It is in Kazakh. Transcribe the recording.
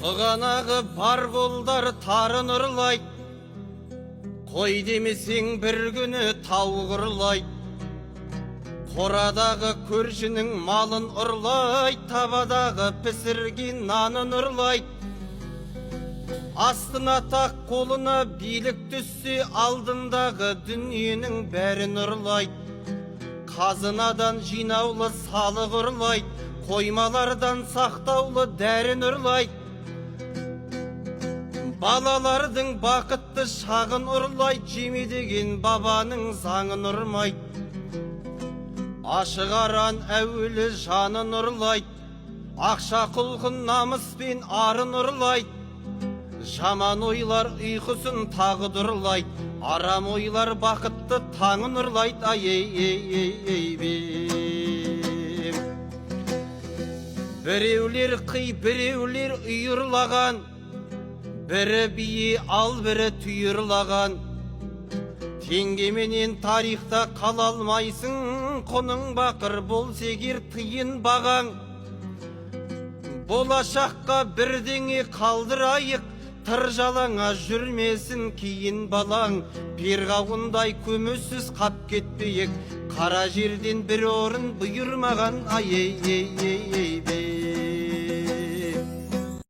Сұғанағы бар қолдар тарын ұрлайды, қой демесең бір күні тауық ұрлайды. Қорадағы көршінің малын ұрлайды, табадағы пісірген нанын ұрлайды. Астына тақ, қолына билік түссе, алдындағы дүниенің бәрін ұрлайды. Қазынадан жинаулы салық ұрлайды, қоймалардан сақтаулы дәрін ұрлайды. Балалардың бақытты шағын ұрлайды, жеме деген бабаның заңын ұрмайды. Ашық аран әуелі жанын ұрлайды, ақша құлқын намыспен арын ұрлайды. Жаман ойлар ұйқысын тағдырлайды, арам ойлар бақытты таңын ұрлайды. Біреулер қи, біреулер үйірлаған, бірі бие ал, бірі түйірлаған. Теңгеменен тарихта қала алмайсың, құның бақыр болса егер тиын бағаң. Болашаққа бірдеңе қалдырайық, тыр жалаңа жүрмесін кейін балаң. Перғауындай көмусіз қап кетпейік, қара жерден бір орын бұйырмаған.